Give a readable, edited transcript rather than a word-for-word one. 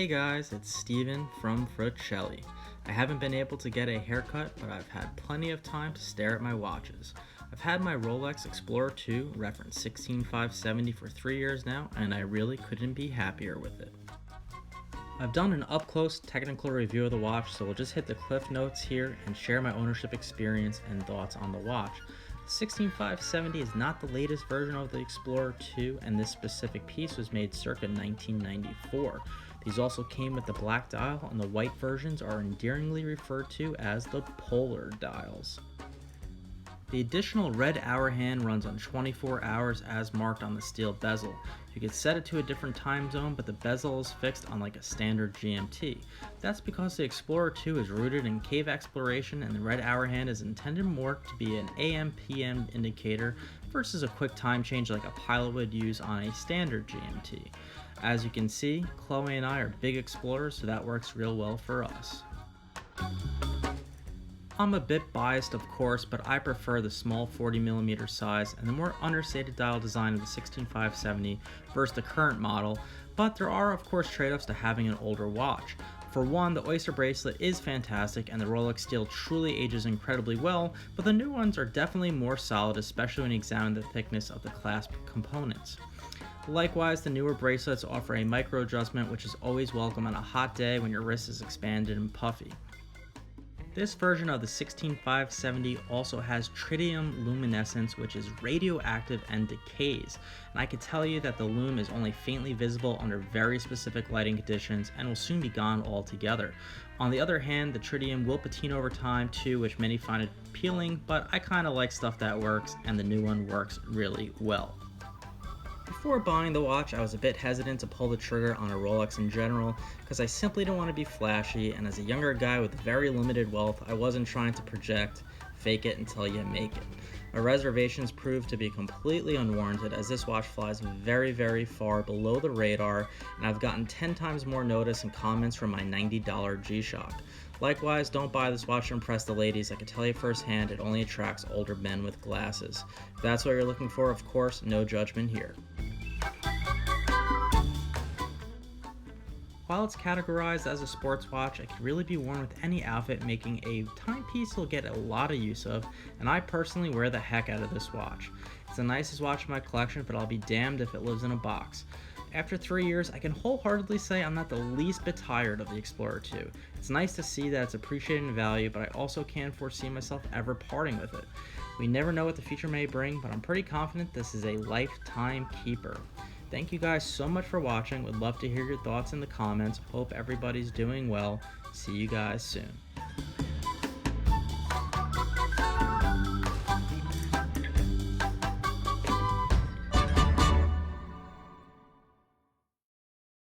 Hey guys, it's Steven from Fratelli. I haven't been able to get a haircut, but I've had plenty of time to stare at my watches. I've had my Rolex Explorer II, reference 16570, for 3 years now, and I really couldn't be happier with it. I've done an up-close technical review of the watch, so we'll just hit the cliff notes here and share my ownership experience and thoughts on the watch. The 16570 is not the latest version of the Explorer II, and this specific piece was made circa 1994. These also came with the black dial, and the white versions are endearingly referred to as the polar dials. The additional red hour hand runs on 24 hours as marked on the steel bezel. You can set it to a different time zone, but the bezel is fixed on like a standard GMT. That's because the Explorer II is rooted in cave exploration, and the red hour hand is intended more to be an AM/PM indicator versus a quick time change like a pilot would use on a standard GMT. As you can see, Chloe and I are big explorers, so that works real well for us. I'm a bit biased, of course, but I prefer the small 40mm size and the more understated dial design of the 16570 versus the current model, but there are of course trade-offs to having an older watch. For one, the Oyster bracelet is fantastic and the Rolex steel truly ages incredibly well, but the new ones are definitely more solid, especially when you examine the thickness of the clasp components. Likewise, the newer bracelets offer a micro adjustment, which is always welcome on a hot day when your wrist is expanded and puffy. This version of the 16570 also has Tritium Luminescence, which is radioactive and decays, and I can tell you that the lume is only faintly visible under very specific lighting conditions and will soon be gone altogether. On the other hand, the Tritium will patina over time too, which many find appealing, but I kinda like stuff that works, and the new one works really well. Before buying the watch, I was a bit hesitant to pull the trigger on a Rolex in general because I simply didn't want to be flashy, and as a younger guy with very limited wealth, I wasn't trying to project, fake it until you make it. My reservations proved to be completely unwarranted, as this watch flies very far below the radar, and I've gotten 10 times more notice and comments from my $90 G-Shock. Likewise, don't buy this watch to impress the ladies. I can tell you firsthand, it only attracts older men with glasses. If that's what you're looking for, of course, no judgment here. While it's categorized as a sports watch, it can really be worn with any outfit, making a timepiece you'll get a lot of use of, and I personally wear the heck out of this watch. It's the nicest watch in my collection, but I'll be damned if it lives in a box. After 3 years, I can wholeheartedly say I'm not the least bit tired of the Explorer II. It's nice to see that it's appreciated in value, but I also can't foresee myself ever parting with it. We never know what the future may bring, but I'm pretty confident this is a lifetime keeper. Thank you guys so much for watching. Would love to hear your thoughts in the comments. Hope everybody's doing well. See you guys soon.